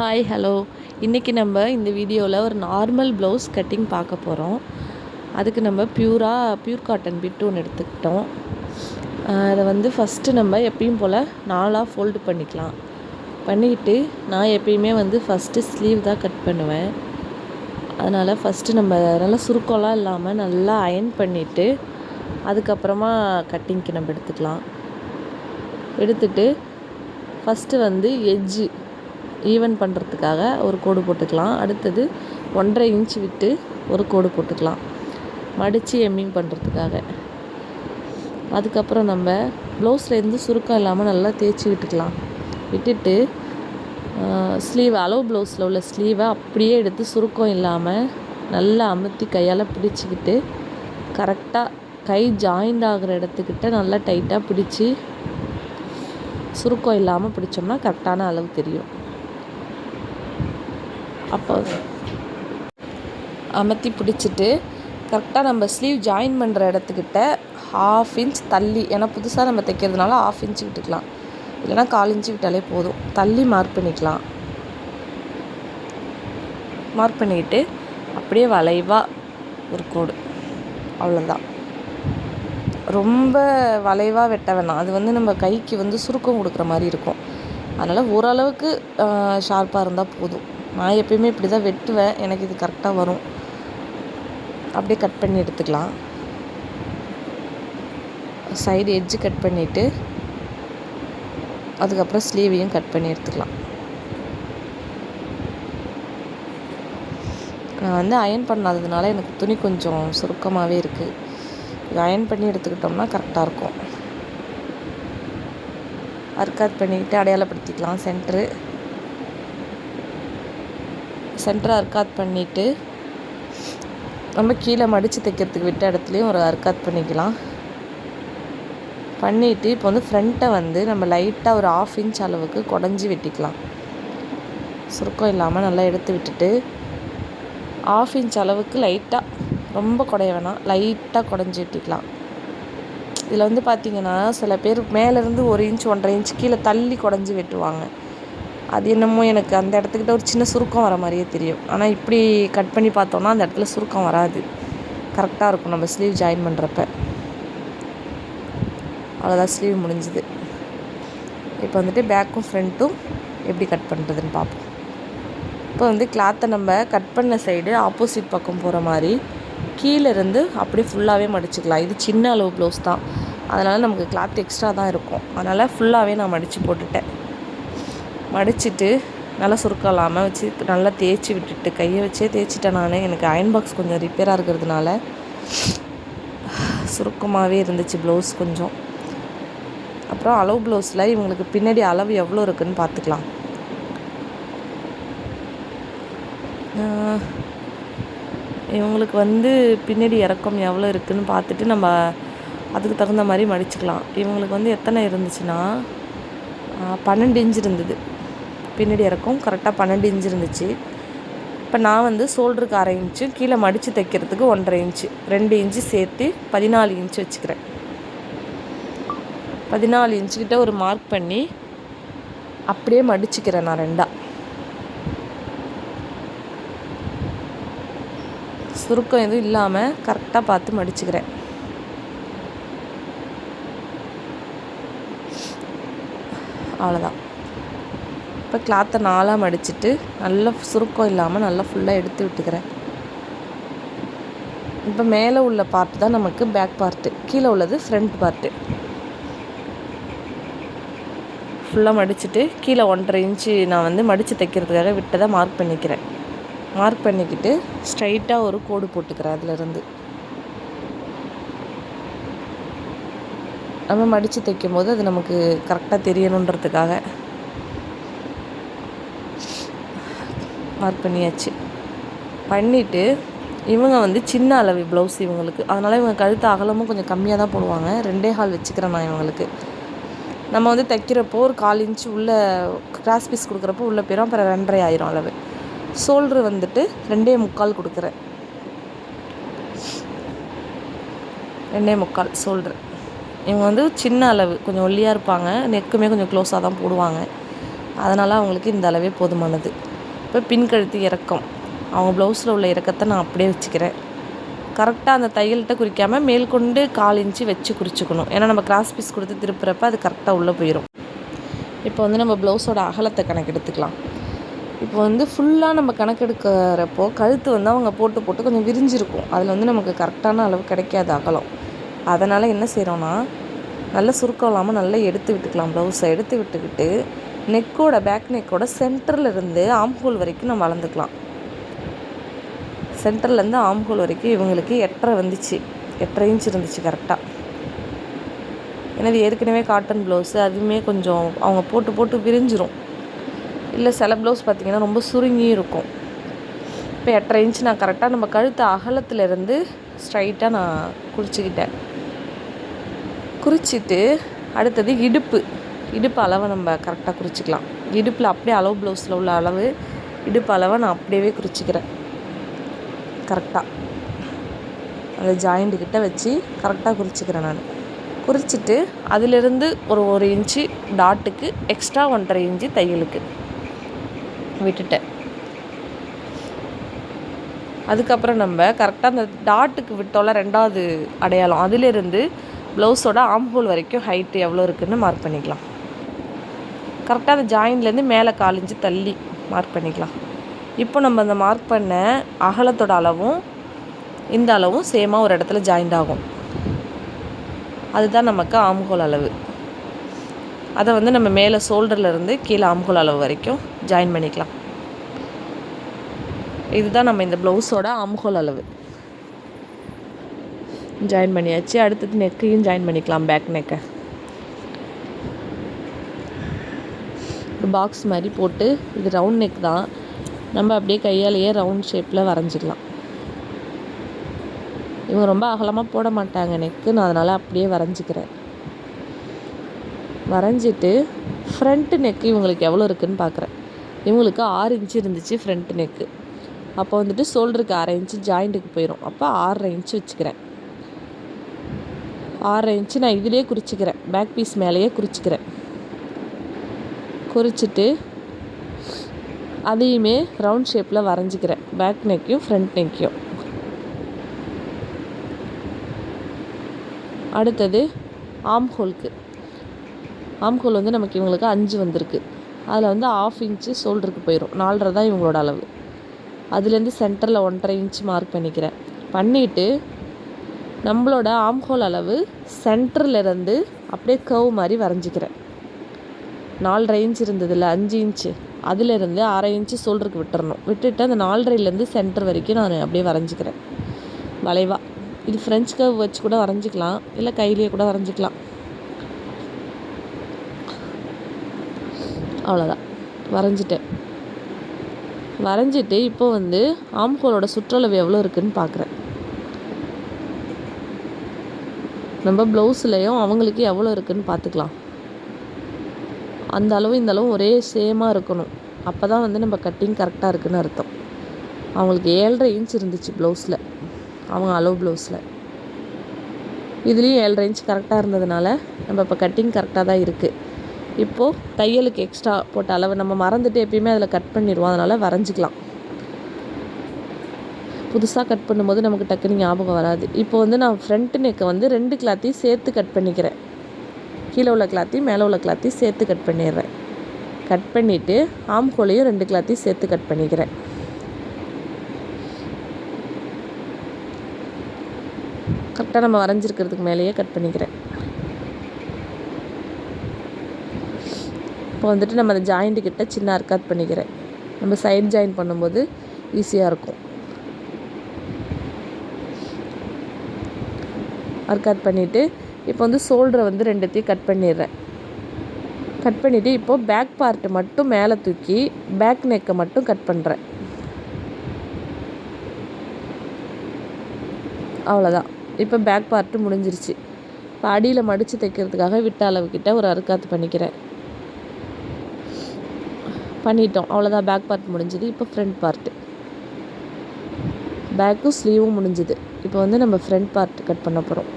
Hi hello. இன்றைக்கி நம்ம இந்த வீடியோவில் ஒரு நார்மல் ப்ளவுஸ் கட்டிங் பார்க்க போகிறோம். அதுக்கு நம்ம பியூர் காட்டன் பிட் ஒன்று எடுத்துக்கிட்டோம். அதை ஃபஸ்ட்டு நம்ம எப்பயும் போல் 4ஆக ஃபோல்டு பண்ணிக்கலாம். பண்ணிக்கிட்டு நான் எப்பயுமே ஃபஸ்ட்டு ஸ்லீவ் தான் கட் பண்ணுவேன். அதனால் ஃபஸ்ட்டு நம்ம நல்லா சுருக்கம்லாம் இல்லாமல் நல்லா அயன் பண்ணிவிட்டு அதுக்கப்புறமா கட்டிங்க்கு நம்ம எடுத்துக்கலாம். எடுத்துட்டு ஃபஸ்ட்டு எட்ஜு ஈவன் பண்ணுறதுக்காக ஒரு கோடு போட்டுக்கலாம். அடுத்தது 1.5 இன்ச் விட்டு ஒரு கோடு போட்டுக்கலாம், மடித்து எம்மிங் பண்ணுறதுக்காக. அதுக்கப்புறம் நம்ம ப்ளவுஸ்லேருந்து சுருக்கம் இல்லாமல் நல்லா தேய்ச்சி விட்டுக்கலாம். விட்டுட்டு ஸ்லீவ் அளவு ப்ளவுஸில் உள்ள ஸ்லீவை அப்படியே எடுத்து சுருக்கம் இல்லாமல் நல்லா அமுத்தி கையால் பிடிச்சிக்கிட்டு கரெக்டாக கை ஜாயிண்ட் ஆகிற இடத்துக்கிட்ட நல்லா டைட்டாக பிடிச்சி சுருக்கம் இல்லாமல் பிடிச்சோம்னா கரெக்டான அளவு தெரியும். அப்போ அமர்த்தி பிடிச்சிட்டு கரெக்டாக நம்ம ஸ்லீவ் ஜாயின் பண்ணுற இடத்துக்கிட்ட 1/2 இன்ச் தள்ளி, ஏன்னா புதுசாக நம்ம தைக்கிறதுனால 1/2 இன்ச் விட்டுக்கலாம், இல்லைனா 1/4 இன்ச்சு விட்டாலே போதும். தள்ளி மார்க் பண்ணிக்கலாம். மார்க் பண்ணிக்கிட்டு அப்படியே வளைவாக ஒரு கோடு, அவ்வளோதான். ரொம்ப வளைவாக வெட்ட வேணாம், அது நம்ம கைக்கு சுருக்கம் கொடுக்குற மாதிரி இருக்கும். அதனால் ஓரளவுக்கு ஷார்ப்பாக இருந்தால் போதும். நான் எப்பயுமே இப்படி தான் வெட்டுவேன், எனக்கு இது கரெக்டாக வரும். அப்படியே கட் பண்ணி எடுத்துக்கலாம். சைடு எட்ஜு கட் பண்ணிவிட்டு அதுக்கப்புறம் ஸ்லீவையும் கட் பண்ணி எடுத்துக்கலாம். நான் அயன் பண்ணாததுனால எனக்கு துணி கொஞ்சம் சுருக்கமாகவே இருக்குது. இது அயன் பண்ணி எடுத்துக்கிட்டோம்னா கரெக்டாக இருக்கும். அர்க்காத் பண்ணிக்கிட்டு அடையாளப்படுத்திக்கலாம். சென்டரை அர்க்காத் பண்ணிவிட்டு நம்ம கீழே மடித்து தைக்கிறதுக்கு விட்ட இடத்துலையும் ஒரு அர்க்காத் பண்ணிக்கலாம். பண்ணிவிட்டு இப்போ ஃப்ரண்ட்டை நம்ம லைட்டாக ஒரு 1/2 இன்ச் அளவுக்கு குடஞ்சி வெட்டிக்கலாம். சுருக்கம் இல்லாமல் நல்லா எடுத்து விட்டுட்டு 1/2 இன்ச் அளவுக்கு லைட்டாக, ரொம்ப குடைய வேணாம், லைட்டாக குடஞ்சி வெட்டிக்கலாம். இதில் பார்த்திங்கன்னா சில பேர் மேலேருந்து 1 இன்ச் 1.5 இன்ச் கீழே தள்ளி குடஞ்சி வெட்டுவாங்க. அது என்னமோ எனக்கு அந்த இடத்துக்கிட்ட ஒரு சின்ன சுருக்கம் வர மாதிரியே தெரியும். ஆனால் இப்படி கட் பண்ணி பார்த்தோன்னா அந்த இடத்துல சுருக்கம் வராது, கரெக்டாக இருக்கும் நம்ம ஸ்லீவ் ஜாயின் பண்ணுறப்ப. அவ்வளோதான், ஸ்லீவ் முடிஞ்சுது. இப்போ பேக்கும் ஃப்ரண்ட்டும் எப்படி கட் பண்ணுறதுன்னு பார்ப்போம். இப்போ கிளாத்தை நம்ம கட் பண்ண சைடு ஆப்போசிட் பக்கம் போகிற மாதிரி கீழேருந்து அப்படியே ஃபுல்லாகவே மடிச்சுக்கலாம். இது சின்ன அளவு ப்ளவுஸ் தான், அதனால் நமக்கு கிளாத் எக்ஸ்ட்ரா தான் இருக்கும். அதனால் ஃபுல்லாகவே நான் மடித்து போட்டுட்டேன். மடிச்சுட்டு நல்லா சுருக்கம் இல்லாமல் வச்சு நல்லா தேய்ச்சி விட்டுட்டு கையை வச்சே தேய்ச்சிட்டேன். எனக்கு அயன் பாக்ஸ் கொஞ்சம் ரிப்பேராக இருக்கிறதுனால சுருக்கமாகவே இருந்துச்சு ப்ளவுஸ் கொஞ்சம். அப்புறம் அளவு ப்ளவுஸில் இவங்களுக்கு பின்னாடி அளவு எவ்வளோ இருக்குதுன்னு பார்த்துக்கலாம். இவங்களுக்கு பின்னாடி இறக்கம் எவ்வளோ இருக்குதுன்னு பார்த்துட்டு நம்ம அதுக்கு தகுந்த மாதிரி மடிச்சுக்கலாம். இவங்களுக்கு எத்தனை இருந்துச்சுன்னா 12 இன்ச் இருந்தது. பின்னாடி இறக்கம் கரெக்டாக 12 இன்ச் இருந்துச்சு. இப்போ நான் ஷோல்டருக்கு 1/2 இன்ச்சு, கீழே மடித்து தைக்கிறதுக்கு 1.5 இன்ச்சு, 2 இன்ச்சு சேர்த்து 14 இன்ச்சு வச்சுக்கிறேன். 14 இன்ச்சுக்கிட்ட ஒரு மார்க் பண்ணி அப்படியே மடிச்சுக்கிறேன். நான் 2ஆக சுருக்கம் எதுவும் இல்லாமல் கரெக்டாக பார்த்து மடிச்சுக்கிறேன். அவ்வளோதான். இப்போ கிளாத்தை 4ஆக மடிச்சுட்டு நல்லா சுருக்கம் இல்லாமல் நல்லா ஃபுல்லாக எடுத்து விட்டுக்கிறேன். இப்போ மேலே உள்ள பார்ட் தான் நமக்கு பேக் பார்ட்டு, கீழே உள்ளது ஃப்ரண்ட் பார்ட்டு. ஃபுல்லாக மடிச்சுட்டு கீழே 1.5 இன்ச்சு நான் மடித்து தைக்கிறதுக்காக விட்டதை மார்க் பண்ணிக்கிறேன். மார்க் பண்ணிக்கிட்டு ஸ்ட்ரைட்டாக ஒரு கோடு போட்டுக்கிறேன். அதிலேருந்து நம்ம மடித்து தைக்கும் போது அது நமக்கு கரெக்டாக தெரியணுன்றதுக்காக மார்க் பண்ணியாச்சு. பண்ணிவிட்டு இவங்க சின்ன அளவு ப்ளவுஸ் இவங்களுக்கு, அதனால் இவங்க கழுத்து அகலமும் கொஞ்சம் கம்மியாக தான் போடுவாங்க. 2.25 வச்சுக்கிறேன் நான் இவங்களுக்கு. நம்ம தைக்கிறப்போ ஒரு 1/4 இன்ச்சு உள்ளே கிராஸ் பீஸ் கொடுக்குறப்போ உள்ளே போயிடும், அப்புறம் 2.5 ஆயிரும் அளவு. ஷோல்ட்ரு 2.25 கொடுக்குறேன். 2.25 ஷோல்ட்ரு. இவங்க சின்ன அளவு, கொஞ்சம் ஒல்லியாக இருப்பாங்க, நெக்குமே கொஞ்சம் க்ளோஸாக தான் போடுவாங்க. அதனால் அவங்களுக்கு இந்த அளவே போதுமானது. இப்போ பின்கழுத்து இறக்கம், அவங்க ப்ளவுஸில் உள்ள இறக்கத்தை நான் அப்படியே வச்சுக்கிறேன். கரெக்டாக அந்த தையல்கிட்ட குறிக்காமல் மேல்கொண்டு 1/4 இன்ச்சு வச்சு குறிச்சிக்கணும். ஏன்னா நம்ம கிராஸ் பீஸ் கொடுத்து திருப்புறப்ப அது கரெக்டாக உள்ளே போயிடும். இப்போ வந்து நம்ம ப்ளவுஸோட அகலத்தை கணக்கெடுத்துக்கலாம். இப்போ வந்து ஃபுல்லாக நம்ம கணக்கெடுக்கிறப்போ கழுத்து வந்து அவங்க போட்டு போட்டு கொஞ்சம் விரிஞ்சிருக்கும். அதில் வந்து நமக்கு கரெக்டான அளவு கிடைக்காது அகலம். அதனால் என்ன செய்கிறோன்னா, நல்லா சுருக்கம் இல்லாமல் நல்லா எடுத்து விட்டுக்கலாம். ப்ளவுஸை எடுத்து விட்டுக்கிட்டு நெக்கோட பேக் நெக்கோட சென்டரில் இருந்து ஆம்ஹோல் வரைக்கும் நம்ம அளந்துக்கலாம். சென்டர்லேருந்து ஆம்ஹோல் வரைக்கும் இவங்களுக்கு 8.5 வந்துச்சு, 8.5 இன்ச் இருந்துச்சு கரெக்டாக. எனவே ஏற்கனவே காட்டன் ப்ளவுஸு அதுவுமே கொஞ்சம் அவங்க போட்டு போட்டு விரிஞ்சிரும். இல்லை சில ப்ளவுஸ் பார்த்திங்கன்னா ரொம்ப சுருங்கி இருக்கும். இப்போ 8.5 இன்ச் நான் கரெக்டாக நம்ம கழுத்து அகலத்துலேருந்து ஸ்ட்ரைட்டாக நான் குறிச்சிக்கிட்டேன். குறிச்சிட்டு அடுத்தது இடுப்பு அளவை நம்ம கரெக்டாக குறிச்சிக்கலாம். இடுப்பில் அப்படியே அளவு ப்ளவுஸில் உள்ள அளவு இடுப்பு அளவை நான் அப்படியே குறிச்சிக்கிறேன். கரெக்டாக அந்த ஜாயிண்ட்டுக்கிட்ட வச்சு கரெக்டாக குறிச்சிக்கிறேன். நான் குறிச்சிட்டு அதிலிருந்து ஒரு இன்ச்சு டாட்டுக்கு எக்ஸ்ட்ரா 1.5 இன்ச்சு தையலுக்கு விட்டுட்டேன். அதுக்கப்புறம் நம்ம கரெக்டாக அந்த டாட்டுக்கு விட்டோம்ல 2வது அடையாளம், அதிலிருந்து ப்ளவுஸோட ஆம்ஹோல் வரைக்கும் ஹைட்டு எவ்வளோ இருக்குதுன்னு மார்க் பண்ணிக்கலாம். கரெக்டாக அந்த ஜாயின்லேருந்து மேலே 1/4 இன்ச்சு தள்ளி மார்க் பண்ணிக்கலாம். இப்போ நம்ம அந்த மார்க் பண்ண அகலத்தோட அளவும் இந்த அளவும் சேமாக ஒரு இடத்துல ஜாயிண்ட் ஆகும். அதுதான் நமக்கு ஆம்ஹோல் அளவு. அதை வந்து நம்ம மேலே ஷோல்டர்லேருந்து கீழே ஆம்ஹோல் அளவு வரைக்கும் ஜாயின் பண்ணிக்கலாம். இதுதான் நம்ம இந்த ப்ளவுஸோட ஆம்ஹோல் அளவு. ஜாயின் பண்ணியாச்சு. அடுத்தது நெக்கையும் ஜாயின் பண்ணிக்கலாம். பேக் நெக்கை பாக்ஸ் மாதிரி போட்டு, இது ரவுண்ட் நெக் தான், நம்ம அப்படியே கையாலேயே ரவுண்ட் ஷேப்பில் வரைஞ்சிக்கலாம். இவங்க ரொம்ப அகலமாக போட மாட்டாங்க நெக்கு, நான் அதனால் அப்படியே வரைஞ்சிக்கிறேன். வரைஞ்சிட்டு ஃப்ரண்ட்டு நெக்கு இவங்களுக்கு எவ்வளோ இருக்குதுன்னு பார்க்குறேன். இவங்களுக்கு 6 இன்ச்சு இருந்துச்சு ஃப்ரண்ட் நெக்கு. அப்போ வந்துட்டு ஷோல்டருக்கு 1/2 இன்ச்சு ஜாயிண்ட்டுக்கு போயிடும். அப்போ 6.5 இன்ச்சு வச்சுக்கிறேன். 6.5 இன்ச்சு நான் இதிலே குறிச்சிக்கிறேன். பேக் பீஸ் மேலேயே குறிச்சிக்கிறேன். குறிச்சிட்டு அதையுமே ரவுண்ட் ஷேப்பில் வரைஞ்சிக்கிறேன். Back நெக்கையும் front நெக்கையும். அடுத்தது ஆம்ஹோலுக்கு. ஆம்ஹோல் வந்து நமக்கு இவங்களுக்கு 5 வந்திருக்கு. அதில் வந்து 1/2 இன்ச்சு ஷோல்டருக்கு போயிடும். 4.5 தான் இவங்களோட அளவு. அதுலேருந்து சென்டரில் 1.5 இன்ச்சு மார்க் பண்ணிக்கிறேன். பண்ணிவிட்டு நம்மளோட ஆம்ஹோல் அளவு சென்டர்லேருந்து அப்படியே கர்வ் மாதிரி வரைஞ்சிக்கிறேன். 4.5 இன்ச் இருந்ததில்ல, 5 இன்ச்சு, அதிலேருந்து 1/2 இன்ச்சு ஷோல்டருக்கு விட்டுறணும். விட்டுட்டு அந்த 4.5லேருந்து சென்டர் வரைக்கும் நான் அப்படியே வரைஞ்சிக்கிறேன் வளைவாக. இது ஃப்ரெஞ்ச் கர்வ் வச்சு கூட வரைஞ்சிக்கலாம், இல்லை கையிலேயே கூட வரைஞ்சிக்கலாம். அவ்வளோதான், வரைஞ்சிட்டேன். வரைஞ்சிட்டு இப்போ வந்து ஆம்ஹோலோட சுற்றளவு எவ்வளோ இருக்குதுன்னு பார்க்குறேன். நம்ம ப்ளவுஸ்லேயும் அவங்களுக்கு எவ்வளோ இருக்குதுன்னு பார்த்துக்கலாம். அந்த அளவு இந்த அளவு ஒரே சேமாக இருக்கணும். அப்போ தான் வந்து நம்ம கட்டிங் கரெக்டாக இருக்குதுன்னு அர்த்தம். அவங்களுக்கு 7.5 இன்ச் இருந்துச்சு ப்ளவுஸில், அவங்க அளவு ப்ளவுஸில். இதுலேயும் 7.5 இன்ச் கரெக்டாக இருந்ததுனால நம்ம இப்போ கட்டிங் கரெக்டாக தான் இருக்குது. இப்போது தையலுக்கு எக்ஸ்ட்ரா போட்ட அளவு நம்ம மறந்துட்டு எப்பயுமே அதில் கட் பண்ணிடுவோம். அதனால் வரைஞ்சிக்கலாம். புதுசாக கட் பண்ணும்போது நமக்கு டக்குன்னு ஞாபகம் வராது. இப்போ வந்து நான் ஃப்ரண்ட் நெக்கை வந்து 2 கிளாத்தையும் சேர்த்து கட் பண்ணிக்கிறேன். கீழே உள்ள கிளாத்தையும் மேலே உள்ள கிளாத்தையும் சேர்த்து கட் பண்ணிடுறேன். கட் பண்ணிவிட்டு ஆம்ஹோலையும் 2 கிளாத்தையும் சேர்த்து கட் பண்ணிக்கிறேன். கரெக்டாக நம்ம வரைஞ்சிருக்கிறதுக்கு மேலேயே கட் பண்ணிக்கிறேன். இப்போ வந்துட்டு நம்ம அந்த ஜாயிண்ட்டுக்கிட்ட சின்ன அர்க்காட் பண்ணிக்கிறேன். நம்ம சைட் ஜாயின் பண்ணும்போது ஈஸியாக இருக்கும். அர்க்காட் பண்ணிவிட்டு இப்போ வந்து ஷோல்டரை வந்து 2த்தையும் கட் பண்ணிடுறேன். கட் பண்ணிவிட்டு இப்போது பேக் பார்ட்டு மட்டும் மேலே தூக்கி பேக் நெக்கை மட்டும் கட் பண்ணுறேன். அவ்வளோதான். இப்போ பேக் பார்ட்டு முடிஞ்சிருச்சு. இப்போ அடியில் மடித்து தைக்கிறதுக்காக விட்ட அளவுக்கிட்ட ஒரு அர்க்காத்து பண்ணிக்கிறேன். பண்ணிட்டோம். அவ்வளோதான், பேக் பார்ட் முடிஞ்சுது. இப்போ ஃப்ரண்ட் பார்ட்டு, பேக்கும் ஸ்லீவும் முடிஞ்சுது. இப்போ வந்து நம்ம ஃப்ரண்ட் பார்ட் கட் பண்ண போகிறோம்.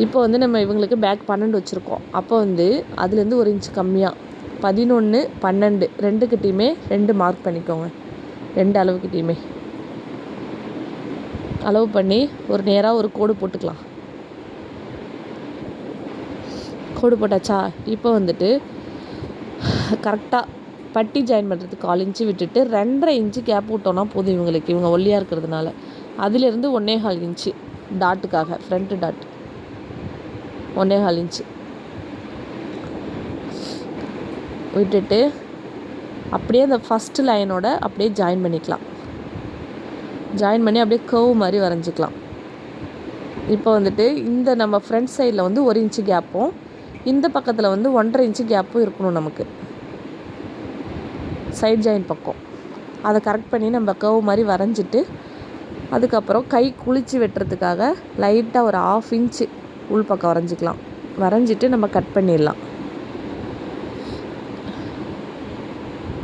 இப்போ வந்து நம்ம இவங்களுக்கு பேக் 12 வச்சுருக்கோம். அப்போ வந்து அதுலேருந்து 1 இன்ச் கம்மியாக 11, 12 ரெண்டுக்கிட்டையுமே 2 மார்க் பண்ணிக்கோங்க. 2 அளவுக்கிட்டையுமே அளவு பண்ணி ஒரு நேராக ஒரு கோடு போட்டுக்கலாம். கோடு போட்டாச்சா? இப்போ வந்துட்டு கரெக்டாக பட்டி ஜாயின் பண்ணுறதுக்கு 1/4 இன்ச்சு விட்டுட்டு 2.5 இன்ச்சு கேப் விட்டோன்னா போதும். இவங்க ஒல்லியாக இருக்கிறதுனால அதிலேருந்து 1.25 இன்ச்சு டாட்டுக்காக ஃப்ரண்ட்டு டாட் 1.25 இன்ச்சு விட்டுட்டு அப்படியே அந்த ஃபஸ்ட்டு லைனோட அப்படியே ஜாயின் பண்ணிக்கலாம். ஜாயின் பண்ணி அப்படியே கர்வ் மாதிரி வரைஞ்சிக்கலாம். இப்போ வந்துட்டு இந்த நம்ம ஃப்ரண்ட் சைடில் வந்து 1 இன்ச்சு கேப்பும் இந்த பக்கத்தில் வந்து 1.5 இன்ச்சு கேப்பும் இருக்கணும் நமக்கு சைட் ஜாயின் பக்கம். அதை கரெக்ட் பண்ணி நம்ம கர்வ் மாதிரி வரைஞ்சிட்டு அதுக்கப்புறம் கை குளிச்சு வெட்டுறதுக்காக லைட்டாக ஒரு 1/2 இன்ச்சு உள் பக்கம் வரைஞ்சிக்கலாம். வரைஞ்சிட்டு நம்ம கட் பண்ணிடலாம்.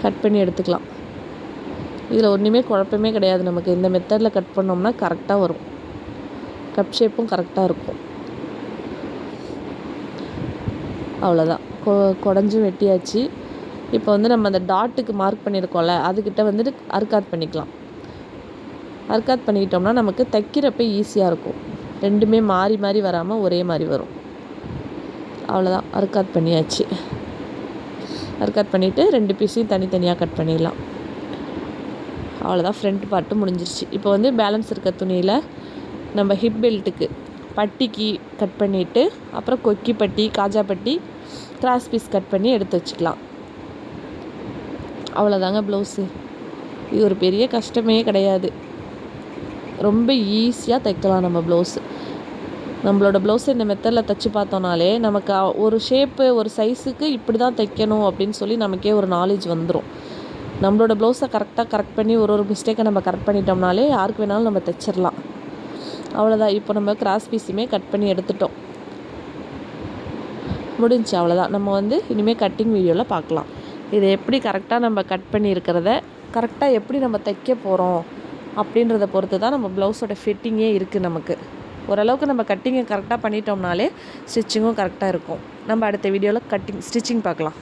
கட் பண்ணி எடுத்துக்கலாம். இதில் ஒன்றுமே குழப்பமே கிடையாது. நமக்கு இந்த மெத்தடில் கட் பண்ணோம்னா கரெக்டாக வரும். கப் ஷேப்பும் கரெக்டாக இருக்கும். அவ்வளோதான். குடஞ்சும் வெட்டியாச்சு. இப்போ வந்து நம்ம அந்த டாட்டுக்கு மார்க் பண்ணியிருக்கோம்ல அதுக்கிட்ட வந்துட்டு அர்க்காத் பண்ணிக்கலாம். அர்க்காத் பண்ணிக்கிட்டோம்னா நமக்கு தைக்கிறப்ப ஈஸியாக இருக்கும். ரெண்டுமே மாறி மாறி வராமல் ஒரே மாதிரி வரும். அவ்வளோதான். அர்க்காத் பண்ணியாச்சு. அர்க்காத் பண்ணிவிட்டு 2 பீஸையும் தனித்தனியாக கட் பண்ணிடலாம். அவ்வளோதான். ஃப்ரண்ட் பார்ட்டு முடிஞ்சிருச்சு. இப்போ வந்து பேலன்ஸ் இருக்க துணியில் நம்ம ஹிப் பெல்ட்டுக்கு பட்டிக்கு கட் பண்ணிவிட்டு அப்புறம் கொக்கி பட்டி, காஜா பட்டி, கிராஸ் பீஸ் கட் பண்ணி எடுத்து வச்சுக்கலாம். அவ்வளோதாங்க ப்ளவுஸு. இது ஒரு பெரிய கஷ்டமே கிடையாது. ரொம்ப ஈஸியாக தைக்கலாம் நம்ம ப்ளவுஸு. நம்மளோட ப்ளவுஸை இந்த மெத்தடில் தைச்சி பார்த்தோன்னாலே நமக்கு ஒரு ஷேப்பு ஒரு சைஸுக்கு இப்படி தான் தைக்கணும் அப்படின்னு சொல்லி நமக்கே ஒரு நாலேஜ் வந்துடும். நம்மளோட ப்ளவுஸை கரெக்ட் பண்ணி ஒரு மிஸ்டேக்கை நம்ம கரெக்ட் பண்ணிட்டோம்னாலே யாருக்கு வேணாலும் நம்ம தைச்சிடலாம். அவ்வளோதான். இப்போ நம்ம கிராஸ் பீஸுமே கட் பண்ணி எடுத்துட்டோம். முடிஞ்சு. அவ்வளோதான். நம்ம வந்து இனிமேல் கட்டிங் வீடியோவில் பார்க்கலாம். இதை எப்படி கரெக்டாக நம்ம கட் பண்ணியிருக்கிறத கரெக்டாக எப்படி நம்ம தைக்க போகிறோம் அப்படின்றத பொறுத்து தான் நம்ம ப்ளவுஸோட ஃபிட்டிங்கே இருக்குது. நமக்கு ஓரளவுக்கு நம்ம கட்டிங்கை கரெக்டாக பண்ணிட்டோம்னாலே ஸ்டிச்சிங்கும் கரெக்டாக இருக்கும். நம்ம அடுத்த வீடியோவில் ஸ்டிச்சிங் பார்க்கலாம்.